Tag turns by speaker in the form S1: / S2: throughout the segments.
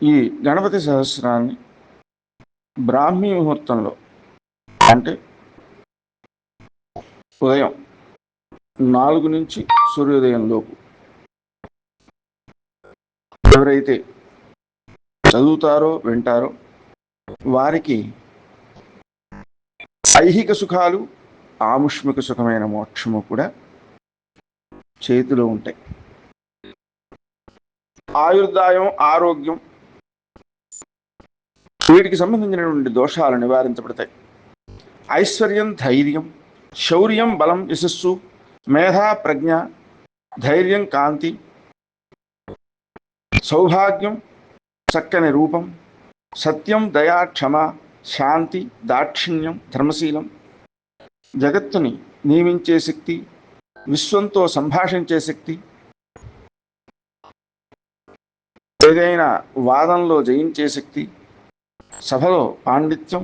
S1: ఈ గణపతి సహస్రాన్ని బ్రాహ్మీ ముహూర్తంలో, అంటే ఉదయం 4 నుంచి సూర్యోదయంలోపు ఎవరైతే చదువుతారో వింటారో వారికి ఐహిక సుఖాలు, ఆముష్మిక సుఖమైన మోక్షము కూడా చేతిలో ఉంటాయి. ఆయుర్దాయం, ఆరోగ్యం, వీటికి సంబంధించినటువంటి దోషాలు నివారించబడతాయి. ఐశ్వర్యం, ధైర్యం, శౌర్యం, బలం, యశస్సు, మేధా, ప్రజ్ఞ, ధైర్యం, కాంతి, సౌభాగ్యం, చక్కని రూపం, సత్యం, దయా, క్షమ, శాంతి, దాక్షిణ్యం, ధర్మశీలం, జగత్తుని నియమించే శక్తి, విశ్వంతో సంభాషించే శక్తి, ఏదైనా వాదంలో జయించే శక్తి, సభలో పాండిత్యం,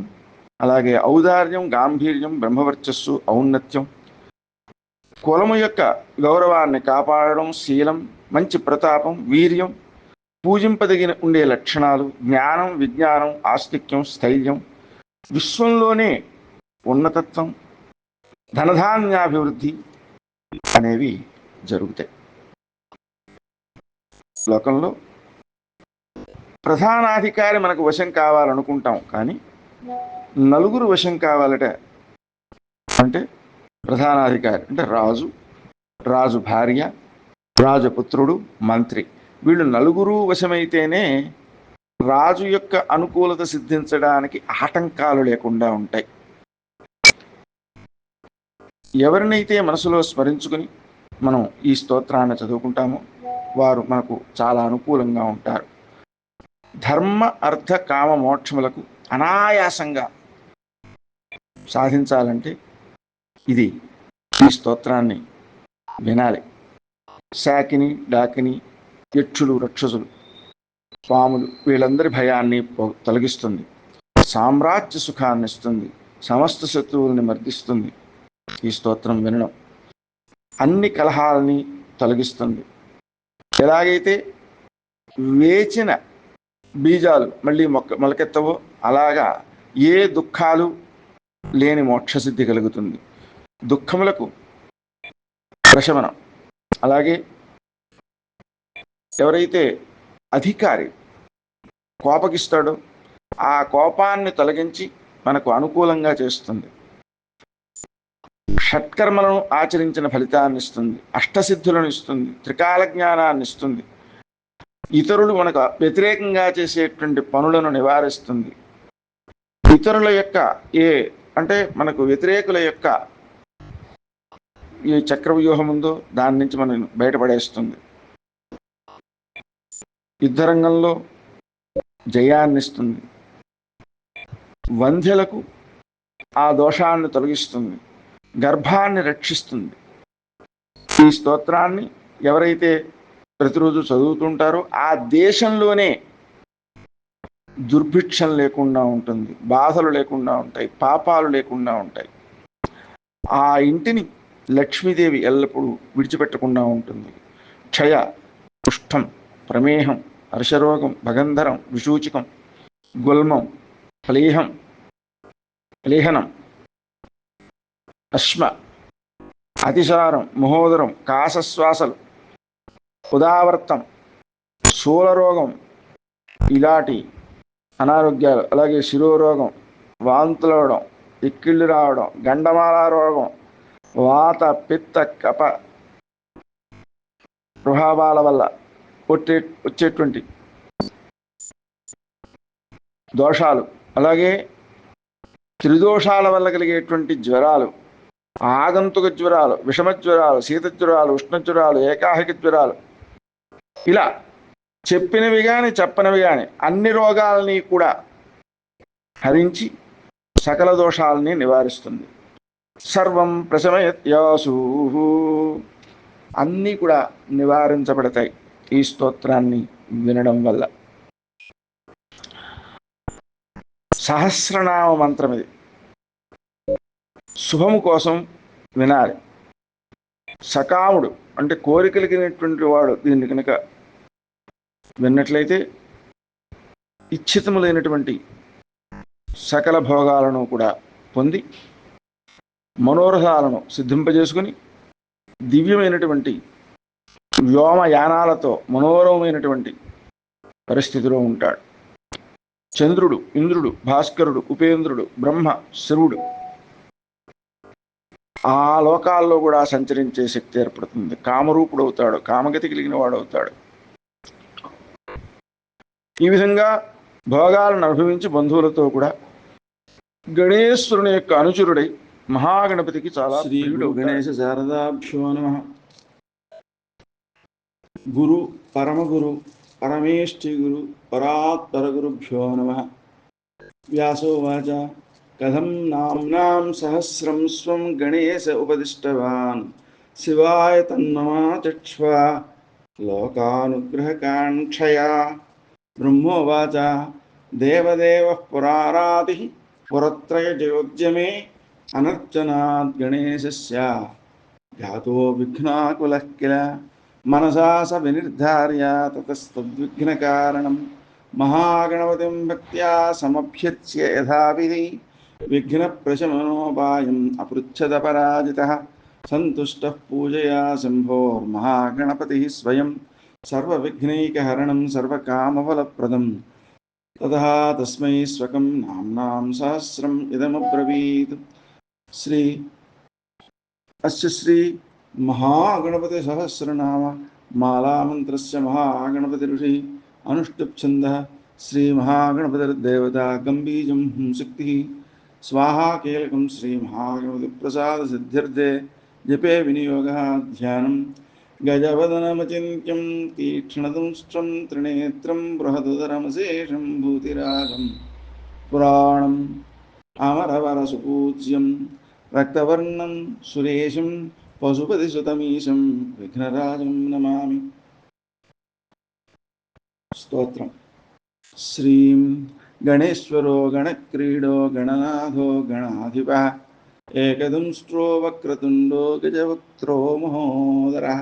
S1: అలాగే ఔదార్యం, గాంభీర్యం, బ్రహ్మవర్చస్సు, ఔన్నత్యం, కులము యొక్క గౌరవాన్ని కాపాడడం, శీలం, మంచి ప్రతాపం, వీర్యం, పూజింపదగిన ఉండే లక్షణాలు, జ్ఞానం, విజ్ఞానం, ఆస్తిక్యం, స్థైర్యం, విశ్వంలోనే ఉన్నతత్వం, ధనధాన్యాభివృద్ధి అనేవి జరుగుతాయి. లోకంలో ప్రధానాధికారి మనకు వశం కావాలనుకుంటాం, కానీ నలుగురు వశం కావాలట. అంటే ప్రధానాధికారి అంటే రాజు, రాజు భార్య, రాజపుత్రుడు, మంత్రి, వీళ్ళు నలుగురు వశమైతేనే రాజు యొక్క అనుకూలత సిద్ధించడానికి ఆటంకాలు లేకుండా ఉంటాయి. ఎవరినైతే మనసులో స్మరించుకుని మనం ఈ స్తోత్రాన్ని చదువుకుంటామో వారు మనకు చాలా అనుకూలంగా ఉంటారు. ధర్మ, అర్థ, కామ, మోక్షములకు అనాయాసంగా సాధించాలంటే ఇది ఈ స్తోత్రాన్ని వినాలి. శాకిని, డాకిని, యక్షులు, రక్షసులు, పాములు, వీళ్ళందరి భయాన్ని తొలగిస్తుంది. సామ్రాజ్య సుఖాన్ని ఇస్తుంది. సమస్త శత్రువుల్ని మర్దిస్తుంది. ఈ స్తోత్రం వినడం అన్ని కలహాలని తొలగిస్తుంది. ఎలాగైతే వేచిన బీజాలు మళ్ళీ మొలకెత్తవో అలాగా ఏ దుఃఖాలు లేని మోక్షసిద్ధి కలుగుతుంది. దుఃఖములకు ప్రశమనం. అలాగే ఎవరైతే అధికారి కోపగిస్తాడో ఆ కోపాన్ని తొలగించి మనకు అనుకూలంగా చేస్తుంది. షట్కర్మలను ఆచరించిన ఫలితాన్ని ఇస్తుంది. అష్టసిద్ధులను ఇస్తుంది. త్రికాల జ్ఞానాన్ని ఇస్తుంది. ఇతరులు మనకు వ్యతిరేకంగా చేసేటువంటి పనులను నివారిస్తుంది. ఇతరుల యొక్క అంటే మనకు వ్యతిరేకుల యొక్క ఏ చక్రవ్యూహం ఉందో దాని నుంచి మనం బయటపడేస్తుంది. యుద్ధరంగంలో జయాన్ని ఇస్తుంది. వంధ్యలకు ఆ దోషాన్ని తొలగిస్తుంది. గర్భాన్ని రక్షిస్తుంది. ఈ స్తోత్రాన్ని ఎవరైతే ప్రతిరోజు చదువుతుంటారో ఆ దేశంలోనే దుర్భిక్షం లేకుండా ఉంటుంది, బాధలు లేకుండా ఉంటాయి, పాపాలు లేకుండా ఉంటాయి. ఆ ఇంటిని లక్ష్మీదేవి ఎల్లప్పుడూ విడిచిపెట్టకుండా ఉంటుంది. క్షయ, కుష్ఠం, ప్రమేహం, హర్షరోగం, భగంధరం, విషూచికం, గుల్మం, లేహనం, అశ్మ, అతిసారం, మహోదరం, కాసశ్వాసలు, ఉదావర్తం, శూలరోగం, ఇలాంటి అనారోగ్యాలు, అలాగే శిరోరోగం, వాంతులు అవడం, ఎక్కిళ్ళు రావడం, గండమాల రోగం, వాత, పిత్త, కప ప్రభావాల వల్ల వచ్చేటువంటి దోషాలు, అలాగే త్రిదోషాల వల్ల కలిగేటువంటి జ్వరాలు, ఆగంతుక జ్వరాలు, విషమ జ్వరాలు, శీత జ్వరాలు, ఉష్ణ జ్వరాలు, ఏకాహిక జ్వరాలు, ఇలా చెప్పినవి కానీ చెప్పనివి కానీ అన్ని రోగాలని కూడా హరించి సకల దోషాలని నివారిస్తుంది. సర్వం ప్రశమయత్యాసు, అన్నీ కూడా నివారించబడతాయి ఈ స్తోత్రాన్ని వినడం వల్ల. సహస్రనామ మంత్రం ఇది. శుభము కోసం వినాలి. సకాముడు అంటే కోరికలు కలిగినటువంటి వాడు దీన్ని కనుక విన్నట్లయితే ఇచ్ఛితములైనటువంటి సకల భోగాలను కూడా పొంది మనోరథాలను సిద్ధింపజేసుకుని దివ్యమైనటువంటి వ్యోమయానాలతో మనోరమైనటువంటి పరిస్థితిలో ఉంటాడు. చంద్రుడు, ఇంద్రుడు, భాస్కరుడు, ఉపేంద్రుడు, బ్రహ్మ, శివుడు ఆ లోకాల్లో కూడా సంచరించే శక్తి ఏర్పడుతుంది. కామరూపుడు అవుతాడు, కామగతి కలిగిన వాడు అవుతాడు. ఈ విధంగా భోగాలను అనుభవించి బంధువులతో కూడా గణేశ్వరుని యొక్క అనుచరుడై మహాగణపతికి చాలా
S2: శ్రీ గురు గణేశ శారదాభ్యో నమః. గురు పరమగురు పరమేష్ఠి గురు పరాత్పర గురుభ్యో నమః. వ్యాసోవాచ కథం నామ్నాం సహస్రం స్వం గణేశ ఉపదిష్టవాన్ శివాయ తన్నమాచక్ష్వ లోకానుగ్రహకాంక్షయా. బ్రహ్మోవాచ దేవదేవః పురారాతిః పురత్రయజోద్యమే అనర్చనాద్ గణేశస్య ఘాతో విఘ్నాకులః కిల. మనసా స వినిర్ధార్య తతస్తద్విఘ్నకారణం మహాగణపతిం భక్త్యా సమభ్యర్చ్య యథావిధి విఘ్నప్రశమనోపాయం అపృచ్ఛదపరాజితః సంతుష్టః పూజయా శంభోర్మహాగణపతిః స్వయం సర్వవిఘ్నైకహరణం సర్వకామఫలప్రదం. తతః తస్మై స్వకం నామ్నాం సహస్రం ఇదమబ్రవీత్. శ్రీ మహాగణపతి సహస్రనామ మాలామంత్రస్య మహాగణపతి ఋషి అనుష్ఠుప్ ఛందః. శ్రీ మహాగణపతిర్దేవతా గంభీజం శక్తి స్వాహా కీలకం. శ్రీ మహాగణపతి ప్రసాద సిద్ధ్యర్థే జపే వినియోగः ధ్యానం. గజవదనమచింత్యం తీక్ష్ణదంష్ట్రం త్రినేత్రం బృహదుదరమశేషం భూతిరాజం పురాణం అమరవరసుపూజ్యం రక్తవర్ణం సురేశం పశుపతిసుతమీశం విఘ్నరాజం నమామి. స్తోత్రం. శ్రీం గణేశ్వరో గణక్రీడో గణనాథో గణాధిపః ఏకదంష్ట్రో వక్రతుండో గజవక్త్రో మహోదరః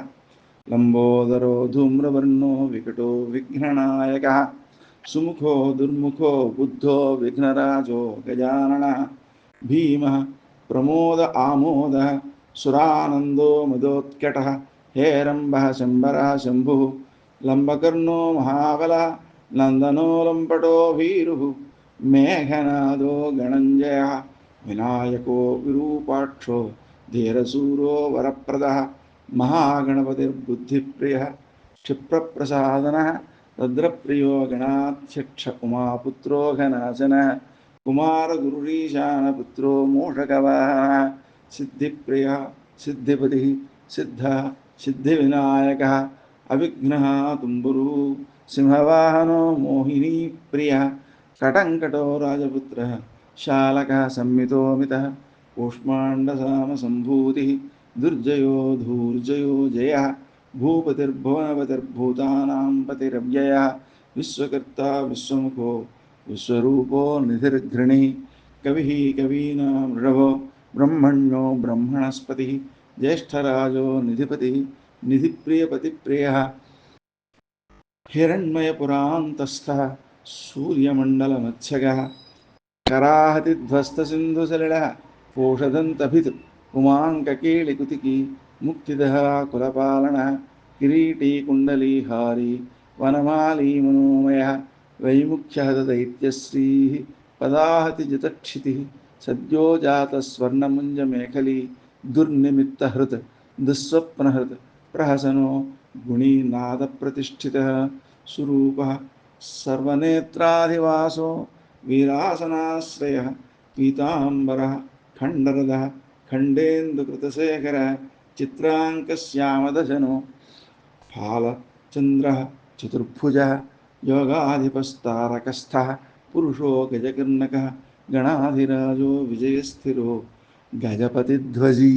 S2: లంబోదరో ధూమ్రవర్ణో వికటో విఘ్ననాయకः సుముఖో దుర్ముఖో బుద్ధో విఘ్నరాజో గజాననः భీమः ప్రమోద ఆమోదः సురానందో మదోత్కటः హేరంబः శంబరः శంభుः లంబకర్ణో మహాబలः నందనో లంపటో భీరుः మేఘనాదో గణంజయः వినాయకో విరూపాక్షో ధీరసూరో వరప్రదः మహాగణపతిర్బుద్ధిప్రియः క్షిప్రప్రసాదనः రద్రప్రియో గణాధ్యక్ష ఉమాపుత్రో ఘనాశనः కుమారగురురీశానపుత్రో మూషకవాహనः సిద్ధిప్రియः సిద్ధిపతిः సిద్ధः సిద్ధివినాయకः అవిఘ్నः తుంబురుः సింహవాహనో మోహినీప్రియः కటంకటో రాజపుత్రः శాలకः సంమితోమితः కూష్మాండసామసంభూతిः దుర్జయో ధూర్జయో జయः భూపతిర్భువనపతిర్భూతానాం పతిరవ్యయः విశ్వకర్తా విశ్వముఖో విశ్వరూపో నిధిర్ఘృణిः కవిः కవీనాం ఋషభో బ్రహ్మణ్యో బ్రహ్మణస్పతిः జ్యేష్ఠరాజో నిధిపతిः నిధిప్రియపతిప్రియः హిరణ్మయపురాంతస్థः సూర్యమండలమధ్యగः कराहतिध्वस्तसिन्धुसलिलः पोषदन्तभित् पुमाङ्ककेलिकुतिकी मुक्तिदः कुलपालनः किरीटी कुण्डलीहारी वनमाली मनोमयः वैमुख्यः दैत्यश्रीः पदाहतिजितक्षितिः सद्यो जातस्वर्णमुञ्जमेखली दुर्निमित्तहृत् दुःस्वप्नहृत् प्रहसनो गुणीनादप्रतिष्ठितः सुरूपः सर्वनेत्राधिवासो वीरासनाश्रयः पीताम्बरः खण्डरदः खण्डेन्दुकृतशेखरः चित्राङ्कश्यामदशनो फालचन्द्रः चतुर्भुजः योगाधिपस्तारकस्थः पुरुषो गजकर्णकः गणाधिराजो विजयस्थिरो गजपतिध्वजी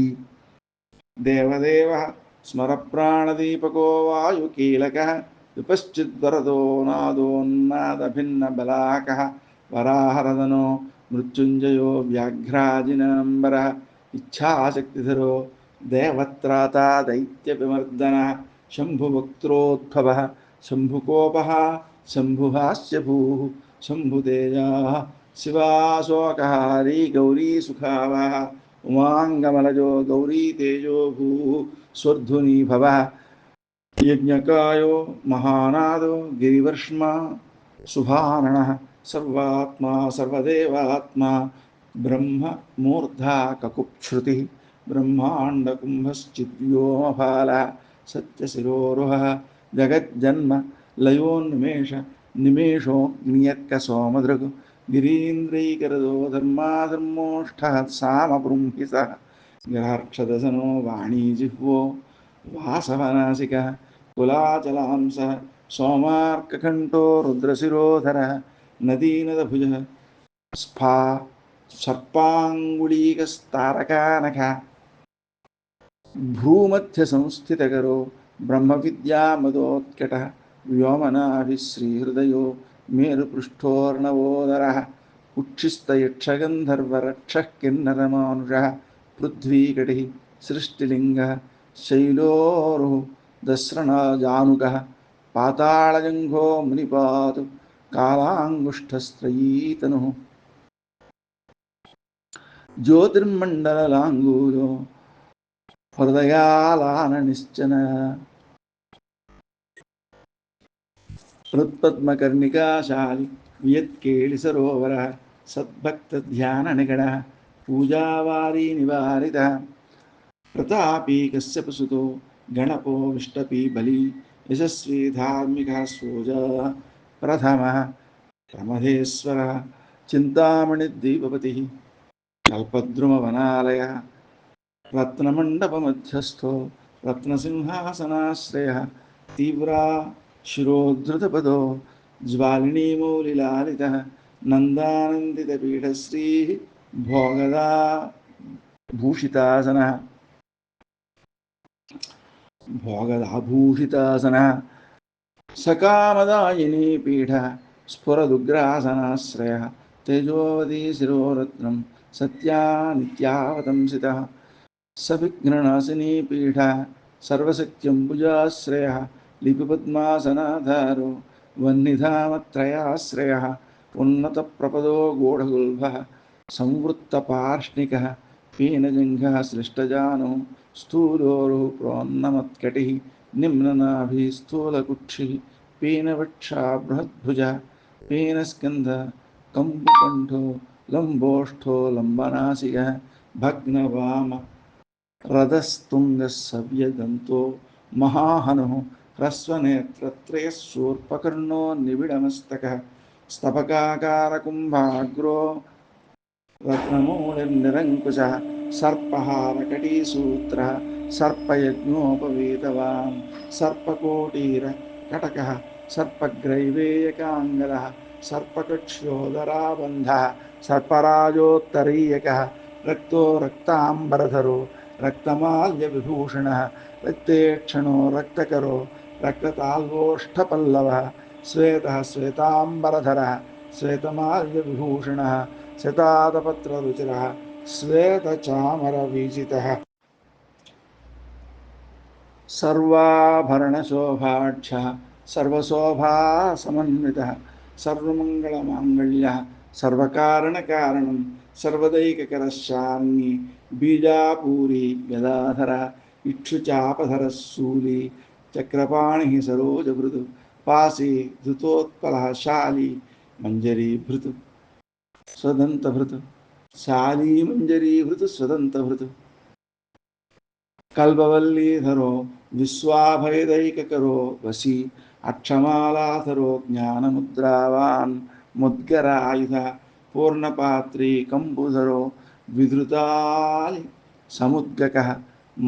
S2: देवदेवः स्मरप्राणदीपको वायुकीलकः विपश्चिद्वरदो नादोन्नादभिन्नबलाकः वराहरदनो मृत्युञ्जयो व्याघ्राजिनम्बरः इच्छाशक्तिधरो देवत्राता दैत्यविमर्दनः शम्भुवक्त्रोद्भवः शम्भुकोपः शम्भुहास्य भूः शम्भुतेजाः शिवाशोकहारी गौरी सुखावः उमाङ्गमलजो गौरी तेजो भूः स्वर्धुनी भवः यज्ञकायो महानादो गिरिवर्ष्मा शुभाननः सर्वात्मा सर्वदेवात्मा ब्रह्म मूर्धा ककुप्श्रुतिः ब्रह्माण्डकुम्भश्चिद्व्योमफालः सत्यशिरोरुहः जगज्जन्म लयोन्निमेष निमेषो नियत्कसोमदृक् गिरीन्द्रैकरदो धर्माधर्मोष्ठः सामबृंहिसः ग्रहर्क्षदसनो वाणीजिह्वो वासवनासिकः कुलाचलांसः सोमार्ककण्ठो रुद्रशिरोधरः नदीनदभुजः स्फा सर्पाङ्गुलीकस्तारकानखः भ्रूमध्यसंस्थितकरो ब्रह्मविद्यामदोत्कटः व्योमनाभिश्रीहृदयो मेरुपृष्ठोर्णवोदरः उच्छिस्तयक्षगन्धर्वरक्षः किन्नरमानुषः पृथ्वीकटिः सृष्टिलिङ्गः शैलोरुः दस्रणजानुकः पाताळजङ्घो मुनिपातु कालाङ्गुष्ठस्त्रयीतनुः ज्योतिर्मण्डललाङ्गूलो हृदयालाननिश्चन हृत्पद्मकर्णिकाशालि वियत्केलिसरोवरः सद्भक्तध्याननिगडः पूजावारी निवारितः प्रतापी कश्यपसुतो गणपो विष्टपी बली यशस्वी धार्मिकः सोजः प्रथमः प्रमथेश्वरः चिन्तामणिद्वीपपतिः कल्पद्रुमवनालयः रत्नमण्डपमध्यस्थो रत्नसिंहासनाश्रयः तीव्रा शिरोद्धृतपदो ज्वालिनीमौलिलालितः नन्दानन्दितपीठश्रीः भोगदा भूषितासनः भोगदाभूषितासनः सकामदायिनी पीठः स्फुरदुग्रासनाश्रयः तेजोवती शिरोरत्नं सत्या नित्यावतंसितः सविघ्ननाशिनी पीठः सर्वशक्त्यम्बुजाश्रयः लिपिपद्मासनाधारो वह्निधामत्रयाश्रयः उन्नतप्रपदो गूढगुल्भः संवृत्तपार्ष्णिकः पीनजङ्घः सृष्टजानो स्थूलोरुः प्रोन्नमत्कटिः निम्ननाभिः स्थूलकुक्षिः पीनवक्षा बृहद्भुजः पीनस्कन्धः कम्बुकण्ठो लम्बोष्ठो लम्बनासिकः भग्नवाम रथस्तुङ्गः सव्यदन्तो महाहनुः ह्रस्वनेत्रत्रयः शूर्पकर्णो निबिडमस्तकः स्तपकाकारकुम्भाग्रो रत्नमूलिर्निरङ्कुशः सर्पहारकटीसूत्रः सर्पयज्ञोपवीतवान् सर्पकोटीरकटकः सर्पग्रैवेयकाङ्गलः सर्पकक्ष्योदराबन्धः सर्पराजोत्तरीयकः रक्तो रक्ताम्बरधरो रक्तमाल्यविभूषणः रक्तेक्षणो रक्तकरो रक्तताल्वोष्ठपल्लवः श्वेतः श्वेताम्बरधरः श्वेतमाल्यविभूषणः शतादपत्ररुचिरः श्वेतचामरवीजितः सर्वाभरणशोभाढ्यः सर्वशोभासमन्वितः सर्वमङ्गलमाङ्गल्यः सर्वकारणकारणं सर्वदैककरशार्ङ्गी बीजापूरी गदाधरः इक्षुचापधरः शूली चक्रपाणिः सरोजभृतु पाशी धृतोत्पलः शाली मञ्जरीभृतु स्वदन्तभृतु शाली मञ्जरीभृतु स्वदन्तभृतु कल्पवल्लीधरो विश्वाभयदैककरो वशी अक्षमालाधरो ज्ञानमुद्रावान् मुद्गरायुधः पूर्णपात्री कम्बुधरो विधृतालि समुद्गकः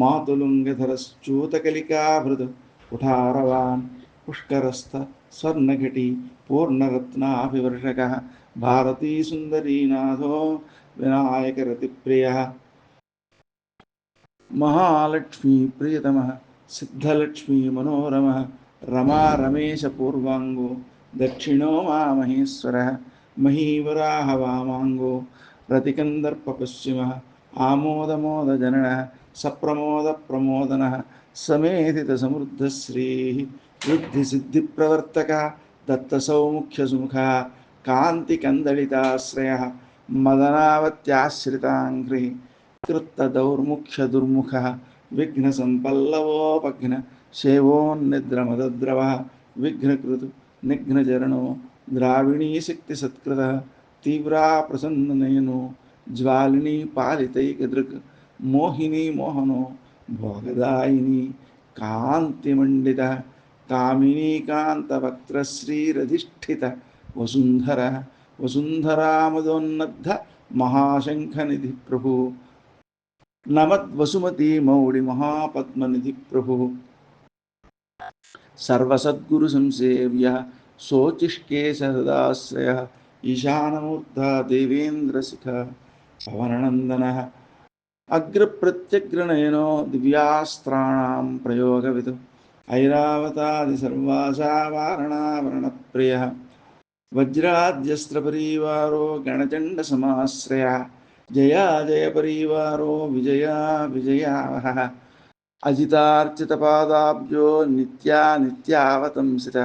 S2: मातुलुङ्गधरश्चूतकलिकाभृतु कुठारवान् पुष्करस्थ स्वर्णघटी पूर्णरत्नाभिवर्षकः भारतीसुन्दरीनाथो विनायकरतिप्रियः महालक्ष्मी प्रियतमः सिद्धलक्ष्मी मनोरमः रमा रमेशपूर्वाङ्गो दक्षिणो मामहेश्वरः महीवराहवामाङ्गो रतिकन्दर्पपश्चिमः आमोदमोदजननः सप्रमोदप्रमोदनः समेधितसमृद्धश्रीः वृद्धिसिद्धिप्रवर्तकः దత్తసౌముఖ్యసుముఖ కాంతికందళితాశ్రయ మదనావత్యాశ్రితాంఘ్రి కృత్తదౌర్ముఖ్యదుర్ముఖ విఘ్నసంపల్లవోపఘ్న శేవోన్నిద్రమదద్రవ విఘ్నకృతు నిఘ్నచరణో ద్రావిణీ శక్తి సత్కృత తీవ్రా ప్రసన్ననయనో జ్వాలిని పాలితైకదృక్ మోహిని మోహనో భోగదాయిని కాంతిమండిత కామినీ కాంతవక్త్రశ్రీరధిష్ఠిత వసుంధర వసుంధరామదోన్నద్ధ మహాశంఖనిధి ప్రభు నమద్వసుమతి మౌళి మహాపద్మనిధి ప్రభు సర్వసద్గురు సంసేవ్య శోచిష్కేశ సదాశ్రయ ఈశానమూర్ధ దేవేంద్రశిఖ పవననందన అగ్రప్రత్యగ్రనయనో దివ్యాస్త్రాణం ప్రయోగవిదు ఐరావతాది సర్వాసా వారణావరణప్రియ వజ్రాద్యస్త్రపరీవారో గణచండ సమాశ్రయ జయా జయ పరివారో విజయా విజయావహ అజితార్చితపాదాబ్జో నిత్యా నిత్యావతంసిత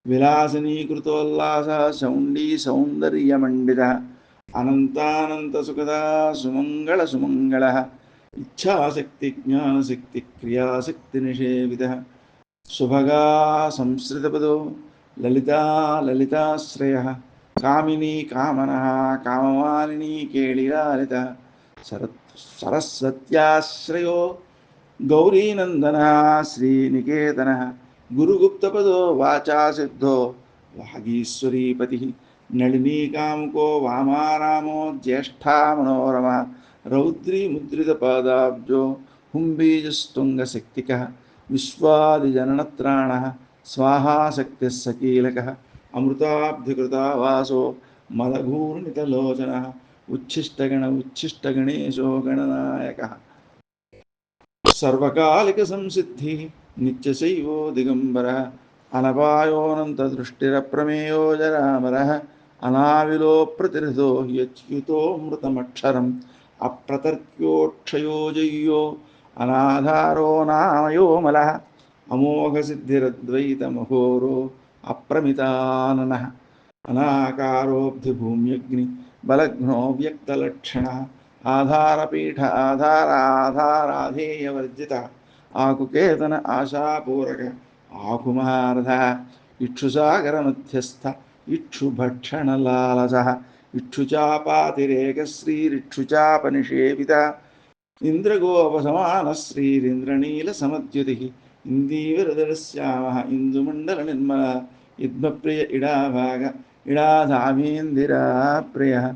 S2: విలాసనీకృతోల్లాస శౌండీ సౌందర్యమండిత అనంతానంతసుఖదా సుమంగళ సుమంగళ ఇచ్ఛాశక్తి జ్ఞానశక్తి క్రియాశక్తి నిషేవిత సుభగా సంశ్రితపదో లలితా లలితాశ్రయ కామినీ కామన కామమాలినీ కేళిలాలిత సరస్వత్యాశ్రయో గౌరీనందన శ్రీనికేతన గురుగుప్తపదో వాచాసిద్ధో వాగీశ్వరీపతి నళినీకాముకో వామారామో జ్యేష్ఠా మనోరమ రౌద్రీ ముద్రితపాదాబ్జో హుంబీజస్తుంగశక్తిక విశ్వాదిజననత్రాణ స్వాహాశక్తిः సకీలకः అమృతాబ్ధికృతావాసో మదఘూర్ణితలోచన ఉచ్ఛిష్టగణేశో గణనాయకः సర్వకాలిక సంసిద్ధి నిత్యశైవో దిగంబరः అనపాయోనంతదృష్టిరప్రమేయో జరామరः అనావిలో ప్రతిరథో యచ్యుతోమృతమక్షరం అప్రతర్క్యోక్షయో జయ్యో అనాధారో నామయోమలः అమోఘసిద్ధిరద్వైతమహోరో అప్రమితాననః అనాకారోబ్ధిభూమ్యగ్ని బలఘ్నో వ్యక్తలక్షణ ఆధారపీఠ ఆధారాధేయవర్జిత ఆకుకేతన ఆశాపూరక ఆకుమారధ ఇక్షుసాగరమధ్యస్థ ఇక్షుభక్షణలాలస ఇక్షుచాపాతిరేకశ్రీరిక్షుచాపనిషేవిత ఇంద్రగోపసమాన శ్రీరింద్రనీలసమద్యుతి ఇందీవరదరశ్యామ ఇందుమండలనిర్మల యుగ్మప్రియ ఇడాభాగ ఇడాధామేందిరా ప్రియ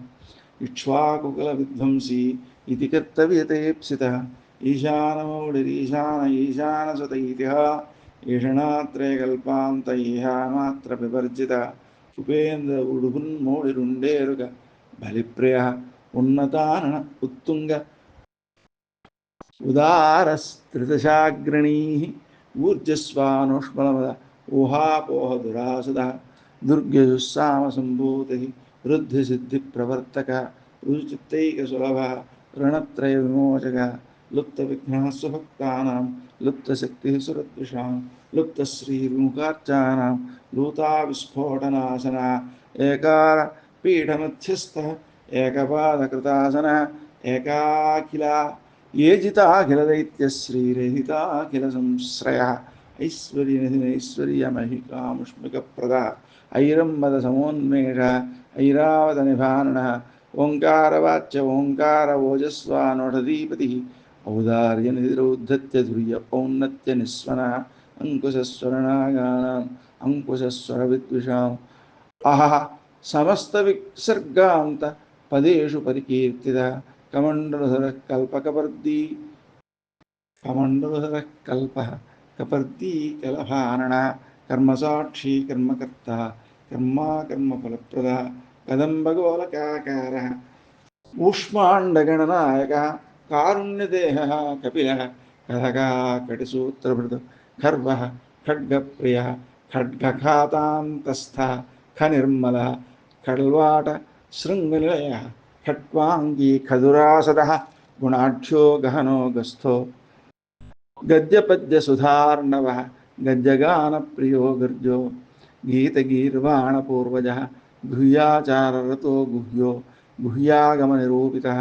S2: ఇక్ష్వాకుకుల విధ్వంసీ ఇది కర్తవ్యతేప్సిత ఈశానమౌళిరీశాన ఈశానసుత ఇతిహ ఈషణాత్రయకల్పాంత ఈహామాత్ర వివర్జిత ఉపేంద్ర ఉడుగున్మోడిరుండేరుగ బలిప్రియ ఉన్నతానన ఉత్తుంగ ఉదారస్త్రిదశాగ్రణీ ఊర్జస్వానుష్మలమద ఊహాపోహ దురాసుద దుర్గజుస్సామసంభూతి వృద్ధిసిద్ధిప్రవర్తక రుచిత్తైకసులభ రణత్రయ విమోచక లుప్తవిఘ్నः స్వభక్తానాం లుప్తశక్తిः సురద్విషాం లుప్తశ్రీర్ముఖార్చానాం లూతావిస్ఫోటనాశన ఏకార పీఠమధ్యస్థः ఏకపాదకృతాసన ఏకాఖిల ఏజితాఖిలదైత్యశ్రీరహితాఖిల సంశ్రయ ఐశ్వర్యనిధినైశ్వర్యమహికాముష్మికప్రద ఐరంబద సమోన్మేష ఐరావత నిభానన ఓంకారవాచ్య ఓంకార ఓజస్వానోషధీపతి ఔదార్యనిధిరౌద్ధత్య ధుర్య ఔన్నత్య నిస్వన అంకుశస్వరనాగానాం అంకుశస్వర విద్విషాం అహ సమస్త విసర్గాంత పదేషు పరికీర్తిత కమండలధర కల్పకపర్దీ కమండలధర కల్ప కపర్దీ కలభానన కర్మసాక్షి కర్మకర్త కర్మఫలప్రద కదంబగోళకాకార ఊష్మాండగణనాయక కారుణ్యదేహ కపిల కథకా కటిసూత్రభృత ఖర్వ ఖడ్గప్రియ ఖడ్గఖాతాంతస్థ ఖనిర్మల ఖడ్వాట శృంగనిలయ ఖట్వాంగీ ఖదురాసద గుణాఢ్యో గహనో గస్థో గద్యపద్యసుధార్ణవ గద్యగాన ప్రియో గర్జో गीतगीर्वाणपूर्वजः गुह्याचाररतो गुह्यो गुह्यागमनिरूपितः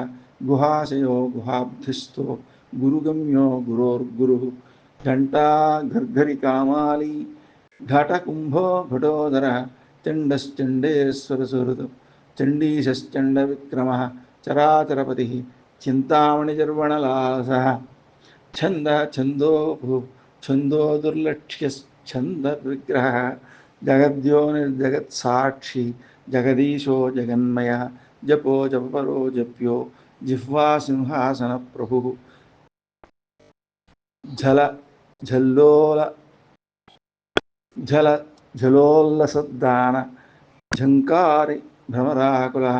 S2: गुहाशयो गुहाब्धिस्थो गुरुगम्यो गुरोर्गुरुः घण्टा घर्घरिकामाली घटकुम्भो घटोदरः चण्डश्चण्डेश्वरसुहृदः चण्डीशश्चण्डविक्रमः चराचरपतिः चिन्तामणिचर्वणलासः छन्दः छन्दो दुर्लक्ष्यश्छन्दविग्रहः जगद्यो निर्जगत्साक्षी जगदीशो जगन्मयः जपो जपपरो जप्यो जिह्वासिंहासनप्रभुः झल झल्लोल झल झलोल्लसद्दान झङ्कारी भ्रमराकुलः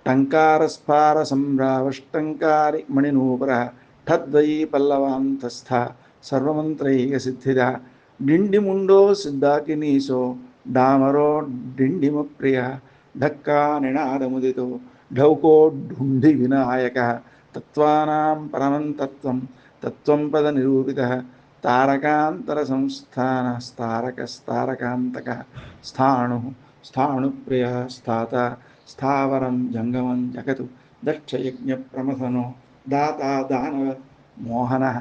S2: टङ्कारस्फारसम्भ्रावष्टङ्कारी मणिनूपुरः ठद्वयी पल्लवान्तस्थः सर्वमन्त्रैकसिद्धिदः डिण्डिमुण्डो सिद्धाकिनीशो डामरो डिण्डिमप्रियः ढक्का निनादमुदितो ढौको ढुण्डिविनायकः तत्त्वानां परमं तत्त्वं तत्त्वं पदनिरूपितः तारकान्तरसंस्थानस्तारकस्तारकान्तकः स्थाणुः स्थाणुप्रियः स्थाता स्थावरं जङ्गमं जगतु दक्षयज्ञप्रमथनो दाता दानव मोहनः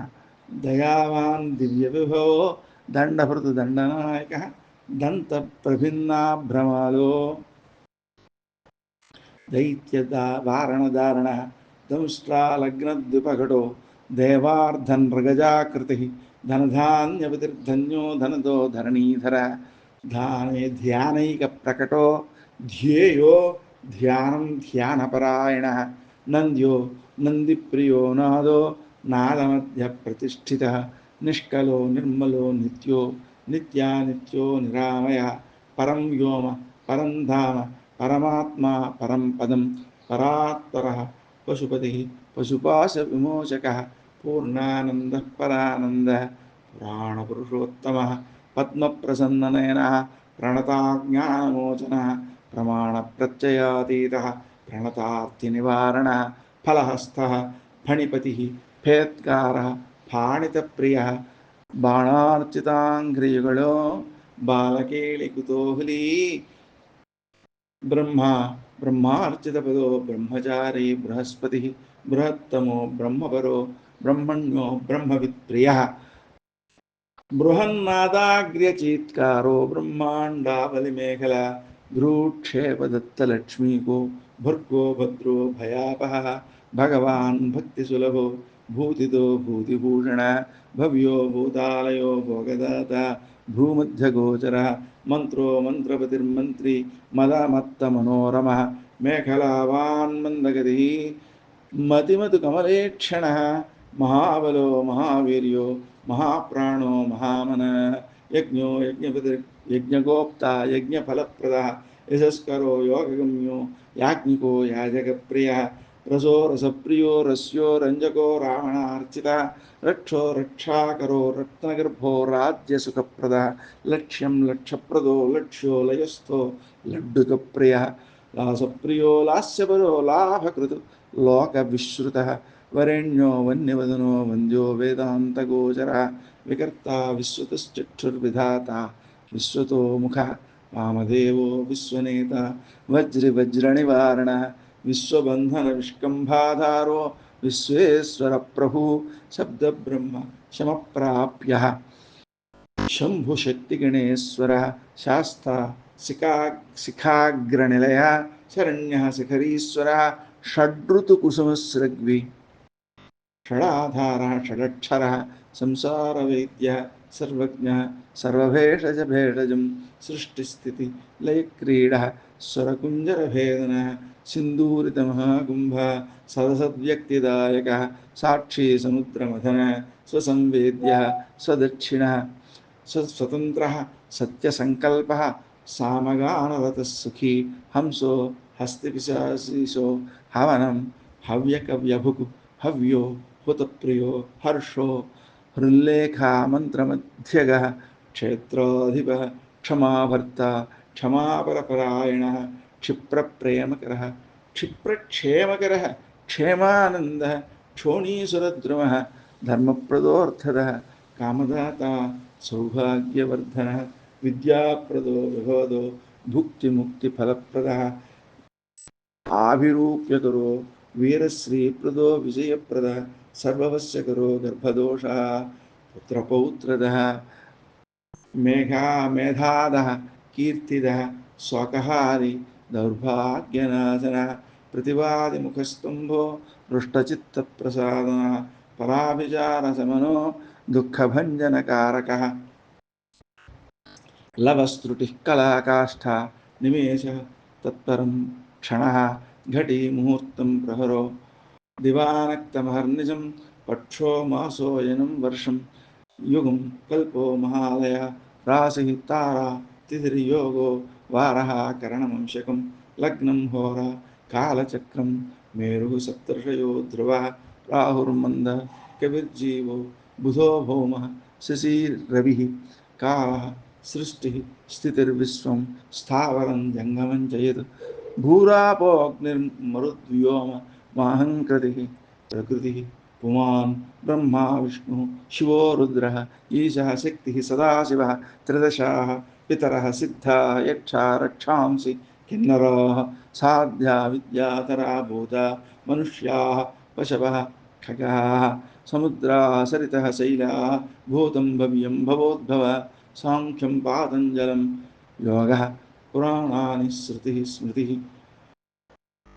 S2: दयावान् दिव्यविभवो दण्डभृतदण्डनायकः दन्तप्रभिन्नाभ्रमालो दैत्यवारणधारणः दंष्ट्रालग्नद्विपघटो देवार्धनृगजाकृतिः धनधान्यवतिर्धन्यो धनदो धरणीधरः ध्याने ध्यानैकप्रकटो ध्येयो ध्यानं ध्यानपरायणः नन्द्यो नन्दिप्रियो नादो नादमध्यप्रतिष्ठितः निष्कलो निर्मलो नित्यो नित्यानित्यो निरामयः परं व्योम परं धाम परमात्मा परं पदं परात्परः पशुपतिः पशुपाशविमोचकः पूर्णानन्दः परानन्दः पुराणपुरुषोत्तमः पद्मप्रसन्ननयनः प्रणताज्ञानमोचनः प्रमाणप्रत्ययातीतः प्रणतार्तिनिवारणः फलहस्तः फणिपतिः फेत्कारः फाणितप्रियः बाणार्चिताङ्घ्रियुगलो बालकेलिकुतोहली ब्रह्मा ब्रह्मार्चितपदो ब्रह्मचारी बृहस्पतिः बृहत्तमो ब्रह्मपरो ब्रह्मण्यो ब्रह्मवित्प्रियः बृहन्नादाग्र्यचीत्कारो ब्रह्माण्डावलिमेखला भ्रूक्षेपदत्तलक्ष्मीको भर्गो भद्रो भयापहः भगवान् भक्तिसुलभो भूतितो भूतिभूषणः भव्यो भूतालयो भोगदाता भ्रूमध्यगोचरः मन्त्रो मन्त्रपतिर्मन्त्री मदमत्तमनोरमः मेखलावान् मन्दगतिः मतिमतुकमलेक्षणः महाबलो महावीर्यो महाप्राणो महामनः यज्ञो यज्ञगोप्ता यज्ञफलप्रदः यशस्करो योगगम्यो याज्ञिको याजकप्रियः रसो रसप्रियो रस्यो रञ्जको रावणार्चितः रक्षो रक्षाकरो रत्नगर्भो राज्यसुखप्रदः लक्ष्यं लक्ष्यप्रदो लक्ष्यो लयस्थो लड्डुकप्रियः लासप्रियो लास्यपरो लाभकृतु लोकविश्रुतः वरेण्यो वन्यवदनो वन्द्यो वेदान्तगोचरः विकर्ता विश्रुतश्चक्षुर्विधाता विश्वतो मुखः वामदेवो विश्वनेता वज्रनिवारणः विश्वबन्धनविष्कम्भाधारो विश्वेश्वरप्रभुः शब्दब्रह्म शमप्राप्यः शम्भुशक्तिगणेश्वरः शास्ता शिखाग्रनिलयः शरण्यः शिखरीश्वरः षड्ऋतुकुसुमस्रग्वि षडाधारः षडक्षरः संसारवेद्यः सर्वज्ञः सर्वभेषजभेषजं सृष्टिस्थितिलयक्रीडः स्वरकुञ्जरभेदनः सिन्दूरितमहाकुम्भः सदसद्व्यक्तिदायकः साक्षी समुद्रमथनः स्वसंवेद्यः स्वदक्षिणः स्वतन्त्रः सत्यसङ्कल्पः सामगानरतः सुखी हंसो हस्तिपिशासीशो हवनं हव्यकव्यभुक् हव्यो हुतप्रियो हर्षो हृल्लेखा मन्त्रमध्यगः क्षेत्राधिपः क्षमाभर्ता क्षमापरपरायणः क्षिप्रप्रेमकरः क्षिप्रक्षेमकरः क्षेमानन्दः क्षोणीसुरद्रुमः धर्मप्रदोऽर्थदः कामदाता सौभाग्यवर्धनः విద్యాప్రదో విభవదో భుక్తిముక్తిఫలప్రదः ఆవిరూప్యకరో వీరశ్రీప్రదో విజయప్రద సర్వవస్యకరో గర్భదోషः పుత్రపౌత్రదः మేధాదः కీర్తిదः స్వకహారి దౌర్భాగ్యనాశనः ప్రతివాదిముఖస్తంభో హృష్టచిత్తప్రసాదనः పరాభిచారశమనో దుఃఖభంజనకారకः లవస్త్రుటిः కళాకాష్ఠా నిమేషः తత్పరం క్షణः ఘటీ ముహూర్తం ప్రహరో దివానక్తమహర్నిజం పక్షో మాసోయనం వర్షం యుగం కల్పో మహాలయ రాశి తారా తిథిర్యోగో వారः కరణమంశకం లగ్నం హోరా కాలచక్రం మేరు సప్తర్షయో ధ్రువः రాహుర్మంద కవిర్జీవో బుధో భౌమः శశిరవిः కాలः సృష్టి స్థితిర్విశ్వం స్థావరం జంగమం చయత్ భూరాపోగ్నిర్మరుద్వ్యోమ మాహంకృతి ప్రకృతి పుమాన్ బ్రహ్మా విష్ణు శివో రుద్రः ఈశः శక్తిः సదాశివः త్రిదశాः పితరः సిద్ధాः యక్షా రక్షాంసి కిన్నరాः సాధ్యా విద్యాతరా భూతా మనుష్యాः పశవः ఖగాः సముద్రాः సరితः శైలాः భూతం భవ్యం భవోద్భవ సాంఖ్యం పాతంజలం యోగः పురాణాని శృతిः స్మృతిः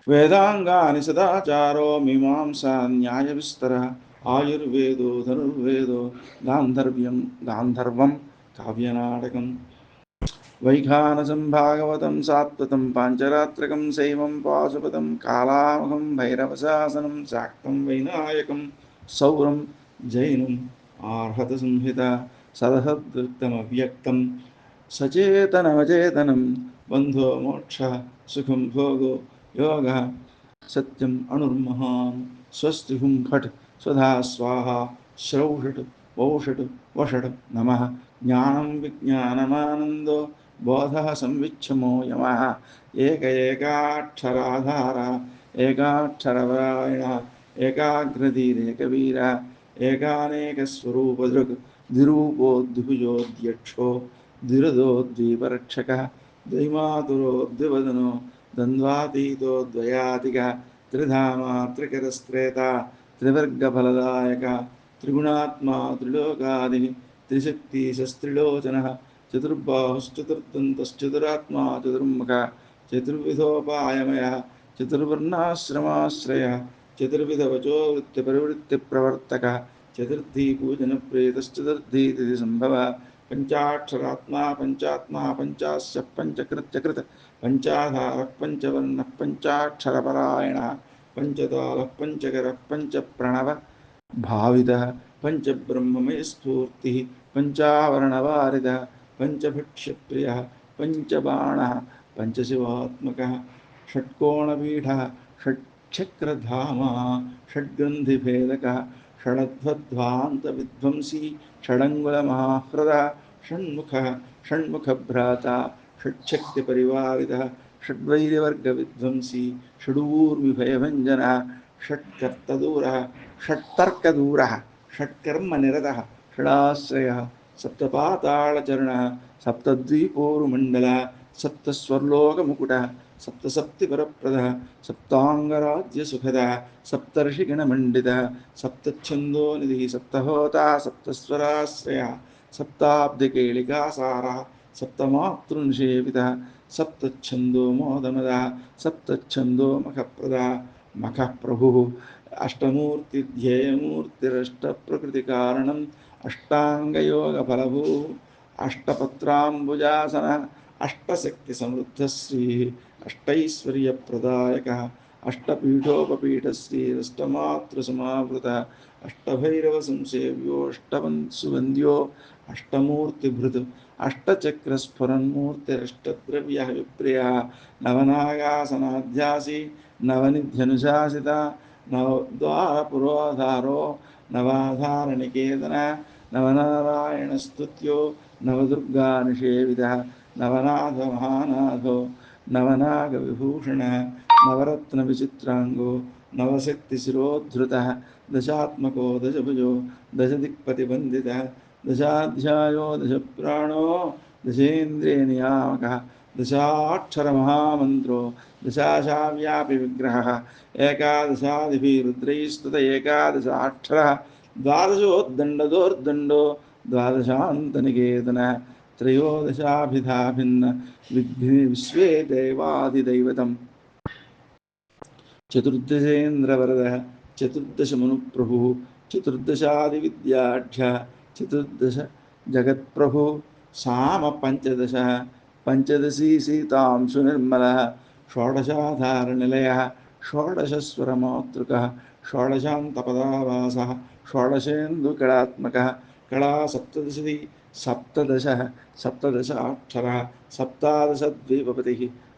S2: వేదాంగాని సదాచారో మీమాంసా న్యాయవిస్తరः ఆయుర్వేదో ధనుర్వేదో గాంధర్వం కావ్యనాటకం వైఖానసం భాగవతం సాత్వతం పాంచరాత్రకం శైవం పాశుపతం కాళామహం భైరవశాసనం శాక్తం వైనాయకం సౌరం జైనం ఆర్హత సంహిత సదసద్వృత్తమవ్యక్తం సచేతనమచేతనం బంధో మోక్ష సుఖం భోగో యోగ సత్యం అణుర్మహాన్ స్వస్తి హుం ఫట్ స్వధా స్వాహ శ్రౌషట్ వౌషట్ వషట్ నమః జ్ఞానం విజ్ఞానమానందో బోధ సంవిచ్చమో యమః ఏక ఏకాక్షరాధార ఏకాక్షరపరాయణ ఏకాగ్రధీరేకవీర ఏకానేకస్వరూపదృక్ ద్విరూపో ద్విభుజోద్యక్షో ద్విరదో ద్వీపరక్షకः ద్వైమాతురో ద్వివదనో ద్వంద్వాతీతో ద్వయాతిక త్రిధామా త్రికరస్త్రేత త్రివర్గఫలదాయక త్రిగుణాత్మా త్రిలోకాది త్రిశక్తిశస్త్రిలోచనः చతుర్బాహుశ్చతుర్దంతశ్చతురాత్మా చతుర్ముఖ చతుర్విధోపాయమయः చతుర్వర్ణాశ్రమాశ్రయः చతుర్విధవచో వృత్తిపరివృత్తిప్రవర్తకः చతుర్థీ పూజనప్రేతశ్చతుర్థీ తిథి సంభవ పంచాక్షరాత్మా పంచాత్మా పంచాస్య పంచకృత్యకృత పంచాధారः పంచవర్ణः పంచాక్షరపరాయణः పంచతాళः పంచకరः పంచప్రణవ భావితः పంచబ్రహ్మమయస్ఫూర్తిः పంచావరణవారిదः పంచభక్ష్యప్రియः పంచబాణः పంచశివాత్మకः షట్కోణపీఠः షట్చక్రధామः షడ్గ్రంథిభేదకः షడధ్వధ్వాन्तవిధ్వంసీ షడంగుళమహాహృదः షణ్ముఖः షణ్ముఖభ్రాता షట్శక్తిపరివారితः షడ్వైర్యవర్గవిధ్వంసీ షడూర్మిభయభञ्जनः షట్కర్తదూరः షట్టర్కదూరः షట్కర్మనిరతः షడాశ్రయः సప్తపాతాళచరణः సప్తద్వీపోరుమండలः సప్తస్వర్లోకముకుటः సప్తసప్తిపరప్రదः సప్తాంగరాజ్యసుఖదः సప్తర్షిగణమండితः సప్తఛందోనిధిः సప్తహోతా సప్తస్వరాశ్రయः సప్తాబ్దికేళికాసారः సప్తమాతృనిషేవితः సప్తఛందోమోదమదः సప్తఛందోమఖప్రదः మఖః ప్రభుః అష్టమూర్తిధ్యేయమూర్తిరష్టప్రకృతికారణం అష్టాంగయోగఫలభూः అష్టపత్రాంబుజాసనः అష్టశక్తిసమృద్ధశ్రీ అష్టైశ్వర్యప్రదాయకः అష్టపీఠోపపీఠశ్రీరష్టమాతృసమావృతः అష్టభైరవసంసేవ్యోష్టవంశువంద్యో అష్టమూర్తిభృత్ అష్టచక్రస్ఫురన్మూర్తిరష్టద్రవ్యः విప్రియः నవనాగాసనాధ్యాసి నవనిధ్యనుశాసిత నవద్వారపురోధారో నవాధారనికేతన నవనారాయణస్తుత్యో నవదుర్గానిషేవితः నవనాథమహానాథో నవనాగవిభూషణः నవరత్నవిచిత్రాంగో నవశక్తిశిరోద్ధృతः దశాత్మకో దశభుజో దశదిక్పతిబంధితः దశాధ్యాయో దశప్రాణో దశేంద్రియ నియామక దశాక్షర మహామంత్రో దశాశావ్యాపి విగ్రహ ఏకాదశాదిభిరుద్రైస్తుత ఏకాదశాక్షర ద్వాదశోద్దండదోర్దండో ద్వాదశాంతనికేతన త్రయోదశాభిధా భిన్న విశ్వే దైవాదిదైవతం చతుర్దశేంద్రవరద చతుర్దశమనుప్రభు చతుర్దశాదివిద్యాఢ్య చతుర్దశ జగత్ప్రభు సామ పంచదశ పంచదశీ సీతాంశు నిర్మల షోడశాధారనిలయ షోడశస్వరమాతృక షోడశాంతపదావాస షోడశేందుకళాత్మక కళా సప్తదశి సప్తదశ సప్తదశాక్షర సప్తాదశద్వీపపతి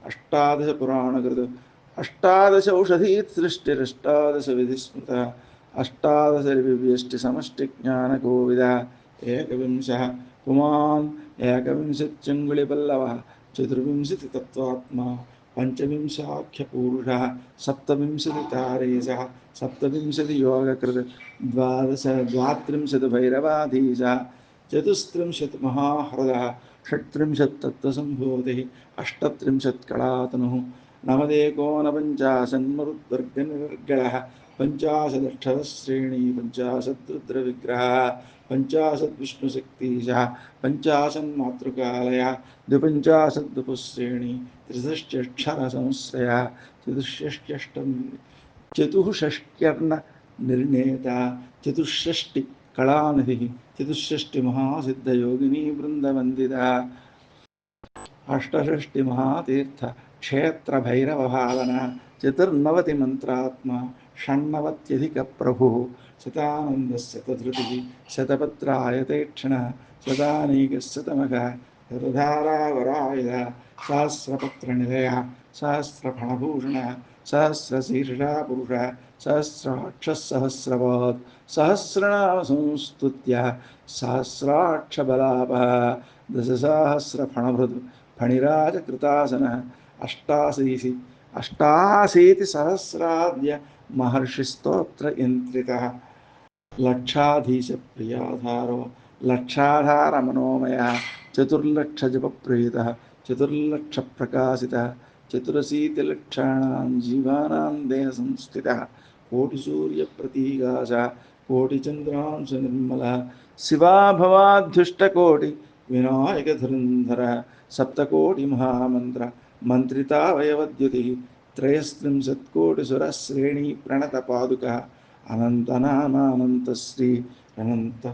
S2: అష్టాదశ పురాణకృత్ అష్టాదశ ఔషధీత్ సృష్టిరష్టాదశ విధిస్మృత అష్టాదశ వ్యష్టి సమష్టి జ్ఞానకోవిద ఏకవింశ పుమాన్ ఏకవింశత్యంగుళిపల్లవ చతుర్వింశతి తత్వాత్మా పంచవింశాఖ్యపూరుష సప్తవింశతి తారేశ సప్తవింశతి యోగకృత్ ద్వాత్రింశత్ భైరవాధీశ చతుస్త్రింశత్ మహాహృద షట్త్రింశత్ తత్వసంభూతి అష్టత్రింశత్ కళాతను నవదేకోనపంచాశన్మరుద్వర్గనిర్గళ పంచాశదక్షరశ్రేణీ పంచాశద్రుద్రవిగ్రహ పంచాశద్విష్ణుశక్తిశ పంచాశన్మాతృకాలయ ద్విపంచాశద్వపుశ్రేణీ త్రిషష్ట్యక్షరసంశ్రయ చతుష్షష్ట్యష్టం చతుషష్ట్యర్ణ నిర్ణేత చతుషష్టి కళానిధి చతుషష్టి మహాసిద్ధయోగినీ బృందవందిత అష్టషష్టి మహాతీర్థ క్షేత్ర భైరవ భావన చతుర్నవతి మంత్రాత్మ షణ్ణవత్యధిక ప్రభు శతానందస్య తధృతి శతపత్రాయతేక్షణ శతానీకశతమక శతధారావరాయుధ సహస్రపత్రనిలయ సహస్రఫణభూషణ సహస్రశీర్షా పురుష సహస్రాక్షసహస్రవాద్ సహస్రనామ సంస్తుత్య సహస్రాక్షబలాప దశసహస్రఫణభృద్ ఫణిరాజకృతాసన అష్టాశీతి సహస్రాద్య మహర్షి స్తోత్ర యంత్రిత లక్షాధీశ ప్రియాధారో లక్షాధార మనోమయ చతుర్లక్ష జప ప్రేత చతుర్లక్ష ప్రకాశిత చతురశీతిలక్షాణాం జీవానాం దేహ సంస్థిత కోటి సూర్య ప్రతీకాశ కోటి చంద్రాంశ నిర్మల శివాభవాధ్యుష్టకోటి వినాయక ధురంధర సప్తకోటి మహామంత్ర మంత్రితావయవద్యుతి త్రయస్త్రింశత్కోటిసురశ్రేణీ ప్రణత పాదుక అనంతనామానంతశ్రీ అనంత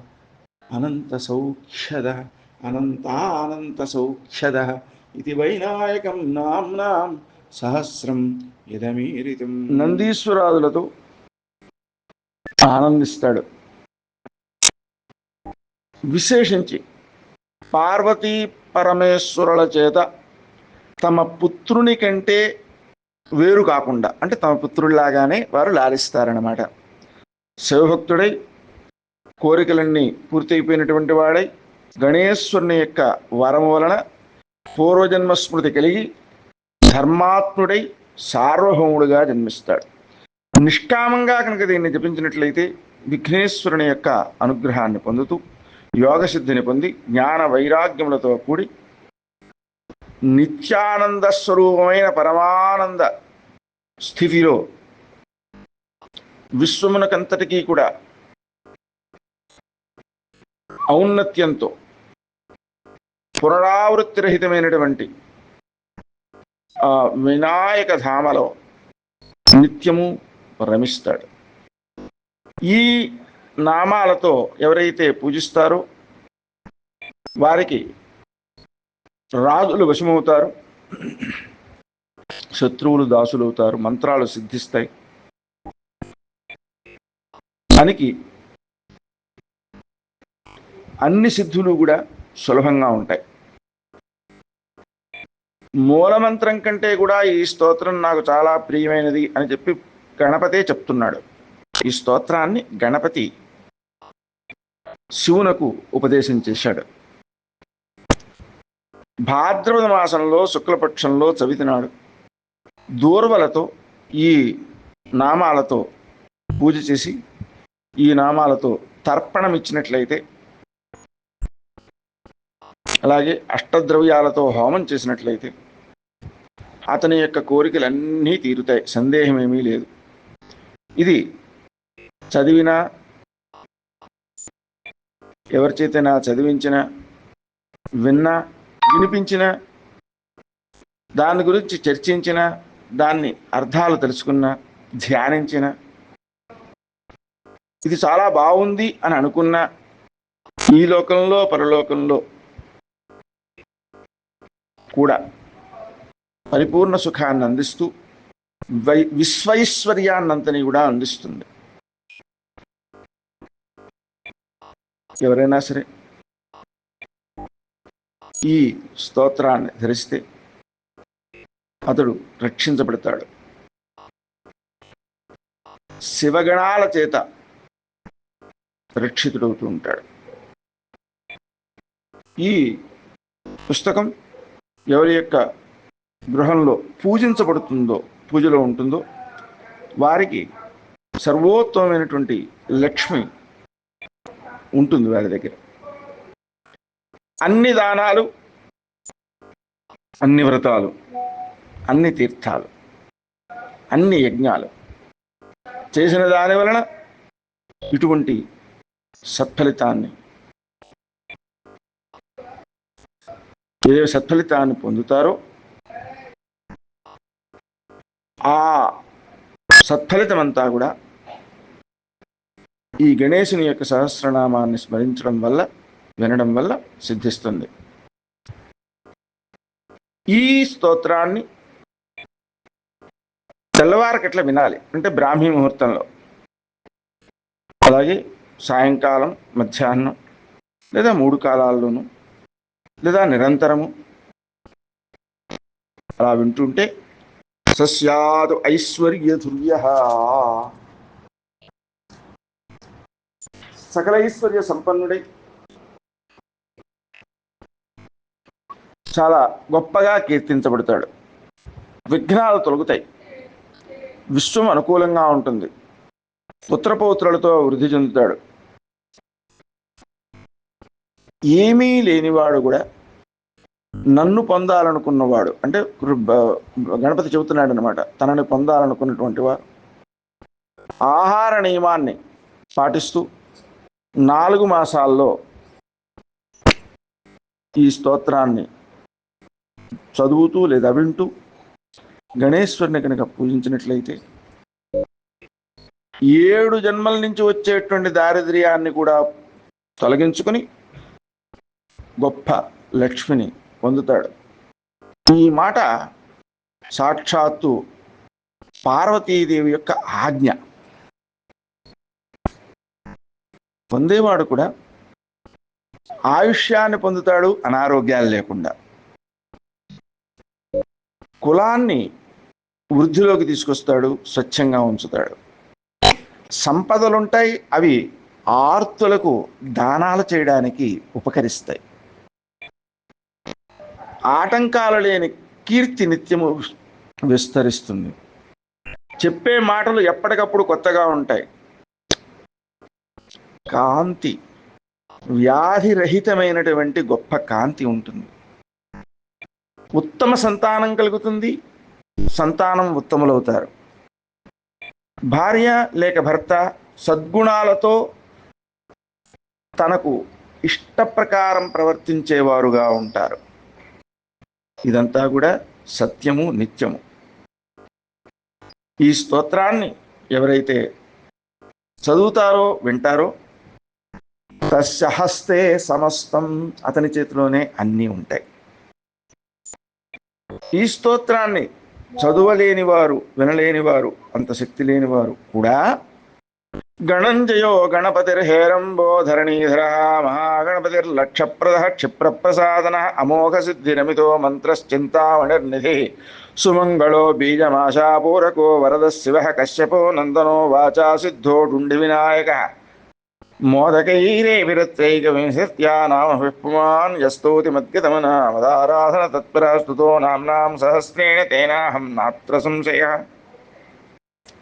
S2: అనంత సౌఖ్యద అనంతానంత సౌఖ్యద ఇది వైనాయకం నామ్నాం సహస్రం ఇదమీరితం.
S1: నందీశ్వరాదులతో ఆనందిస్తాడు. విశేషించి పార్వతీ పరమేశ్వరుల చేత తమ పుత్రుని కంటే వేరు కాకుండా, అంటే తమ పుత్రుడిలాగానే వారు లాలిస్తారన్నమాట. శివభక్తుడై కోరికలన్నీ పూర్తయిపోయినటువంటి వాడై గణేశ్వరుని యొక్క వరము వలన పూర్వజన్మ స్మృతి కలిగి ధర్మాత్ముడై సార్వభౌముడుగా జన్మిస్తాడు. నిష్కామంగా కనుక దీన్ని జపించినట్లయితే విఘ్నేశ్వరుని యొక్క అనుగ్రహాన్ని పొందుతూ యోగసిద్ధిని పొంది జ్ఞాన వైరాగ్యములతో కూడి నిత్యానంద స్వరూపమైన పరమానంద స్థితిలో విశ్వమునకంతటికీ కూడా ఔన్నత్యంతో పునరావృత్తిరహితమైనటువంటి వినాయక ధామలో నిత్యము రమిస్తాడు. ఈ నామాలతో ఎవరైతే పూజిస్తారో వారికి రాజులు వశమవుతారు, శత్రువులు దాసులవుతారు, మంత్రాలు సిద్ధిస్తాయి. అనికి అన్ని సిద్ధులు కూడా సులభంగా ఉంటాయి. మూలమంత్రం కంటే కూడా ఈ స్తోత్రం నాకు చాలా ప్రియమైనది అని చెప్పి గణపతే చెప్తున్నాడు. ఈ స్తోత్రాన్ని గణపతి శివునకు ఉపదేశం చేశాడు. భాద్రపద మాసంలో శుక్లపక్షంలో చవితి నాడు దూర్వలతో ఈ నామాలతో పూజ చేసి ఈ నామాలతో తర్పణం ఇచ్చినట్లయితే అలాగే అష్టద్రవ్యాలతో హోమం చేసినట్లయితే అతని యొక్క కోరికలన్నీ తీరుతాయి, సందేహం ఏమీ లేదు. ఇది చదివినా, ఎవరి చేతైనా చదివించినా, విన్నా, వినిపించినా, దాని గురించి చర్చించిన, దాన్ని అర్థాలు తెలుసుకున్న, ధ్యానించిన, ఇది చాలా బాగుంది అని అనుకున్న, ఈ లోకంలో పరలోకంలో కూడా పరిపూర్ణ సుఖాన్ని అందిస్తూ విశ్వైశ్వర్యాన్నంతని కూడా అందిస్తుంది. ఎవరైనా సరే ఈ స్తోత్రాన్ని ధరిస్తే అతడు రక్షించబడతాడు. శివగణాల చేత రక్షితుడవుతూ ఉంటాడు. ఈ పుస్తకం ఎవరి యొక్క గృహంలో పూజించబడుతుందో, పూజలో ఉంటుందో వారికి సర్వోత్తమైనటువంటి లక్ష్మి ఉంటుంది వారి దగ్గర. అన్ని దానాలు, అన్ని వ్రతాలు, అన్ని తీర్థాలు, అన్ని యజ్ఞాలు చేసిన దాని వలన ఇటువంటి సత్ఫలితాన్ని, ఏ సత్ఫలితాన్ని పొందుతారో ఆ సత్ఫలితమంతా కూడా ఈ గణేశుని యొక్క సహస్రనామాన్ని స్మరించడం వల్ల, వినడం వల్ల సిద్ధిస్తుంది. ఈ స్తోత్రాన్ని తెల్లవారకట్లా వినాలి, అంటే బ్రాహ్మీ ముహూర్తంలో, అలాగే సాయంకాలం, మధ్యాహ్నం, లేదా 3 కాలాల్లోనూ, లేదా నిరంతరము అలా వింటుంటే సస్యాదు ఐశ్వర్యధుర్య, సకల ఐశ్వర్య సంపన్నుడై చాలా గొప్పగా కీర్తించబడతాడు. విఘ్నాలు తొలగుతాయి, విశ్వం అనుకూలంగా ఉంటుంది, పుత్రపౌత్రులతో వృద్ధి చెందుతాడు. ఏమీ లేనివాడు కూడా నన్ను పొందాలనుకున్నవాడు, అంటే గణపతి చెబుతున్నాడు అనమాట, తనని పొందాలనుకున్నటువంటి వారు ఆహార నియమాన్ని పాటిస్తూ 4 మాసాల్లో ఈ స్తోత్రాన్ని చదువుతూ లేదా వింటూ గణేశ్వరుని కనుక పూజించినట్లయితే 7 జన్మల నుంచి వచ్చేటువంటి దారిద్ర్యాన్ని కూడా తొలగించుకొని గొప్ప లక్ష్మిని పొందుతాడు. ఈ మాట సాక్షాత్తు పార్వతీదేవి యొక్క ఆజ్ఞ. పొందేవాడు కూడా ఆయుష్యాన్ని పొందుతాడు, అనారోగ్యాలు లేకుండా. కులాన్ని వృద్ధిలోకి తీసుకొస్తాడు, స్వచ్ఛంగా ఉంచుతాడు. సంపదలుంటాయి, అవి ఆర్తులకు దానాలు చేయడానికి ఉపకరిస్తాయి. ఆటంకాలు లేని కీర్తి నిత్యము విస్తరిస్తుంది. చెప్పే మాటలు ఎప్పటికప్పుడు కొత్తగా ఉంటాయి. కాంతి, వ్యాధిరహితమైనటువంటి గొప్ప కాంతి ఉంటుంది. ఉత్తమ సంతానం కలుగుతుంది, సంతానం ఉత్తములవుతారు. భార్య లేక భర్త సద్గుణాలతో తనకు ఇష్ట ప్రకారం ప్రవర్తించేవారుగా ఉంటారు. ఇదంతా కూడా సత్యము, నిత్యము. ఈ స్తోత్రాన్ని ఎవరైతే చదువుతారో, వింటారో, తస్య హస్తే సమస్తం, అతని చేతిలోనే అన్నీ ఉంటాయి. ఈ స్తోత్రాన్ని చదువలేని వారు, వినలేని వారు, అంత శక్తి లేని వారు కూడా గణంజయో గణపతిర్హేరంబో ధరణీధర మహాగణపతిర్లక్షప్రద క్షిప్రప్రసాదన అమోఘ సిద్ధిరమితో మంత్రశ్చింతామణిర్నిధి సుమంగళో బీజమాశాపూరకో వరద శివ కశ్యపో నందనో వాచా సిద్ధో డుండి వినాయక మోదకైరేవిరత్రైకవింశత్యా నామ విపుమాన్ యస్తోతి మద్గతమనామదారాధన తత్పరాస్తుతో నామ్నాం సహస్రేణ తేనాహం నాత్ర సంశయ.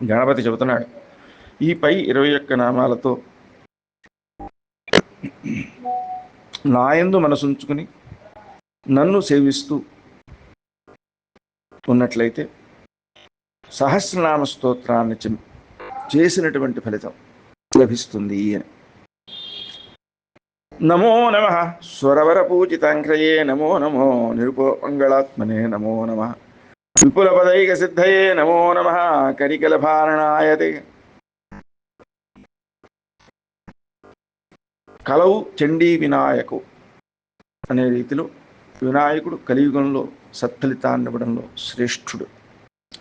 S1: గణపతి చెబుతున్నాడు, ఈ పై 21 నామాలతో నాయందు మనసుంచుకుని నన్ను సేవిస్తూ ఉన్నట్లయితే సహస్రనామ స్తోత్రాన్ని చేసినటువంటి ఫలితం లభిస్తుంది అని. నమో నమ స్వరవర పూజితాంక్రయే నమో నమో నిరుపమంగళాత్మనే నమో నమ విపులపదైక సిద్ధయే నమో నమ కరికలభారణాయతే. కలవు చండీ వినాయకు అనే రీతిలో వినాయకుడు కలియుగంలో సత్ఫలితాన్ని ఇవ్వడంలో శ్రేష్ఠుడు.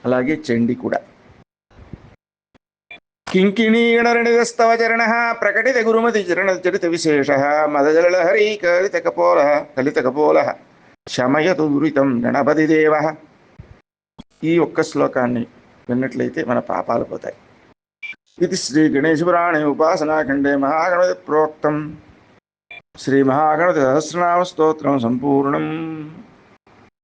S1: అలాగే చండీ కూడా. కింకిణీగణరణిదస్తవ చరణ ప్రకటిత గురుమతి చరణ చరిత విశేష మదజలహరీ కలితకపోల శమయతు దురితం గణపతి దేవ. ఈ ఒక్క శ్లోకాన్ని విన్నట్లయితే మన పాపాలు పోతాయి. ఇది శ్రీ గణేశ పురాణే ఉపాసనాఖండే మహాగణపతి ప్రోక్తం శ్రీ మహాగణపతి సహస్రనామ స్తోత్రం సంపూర్ణం.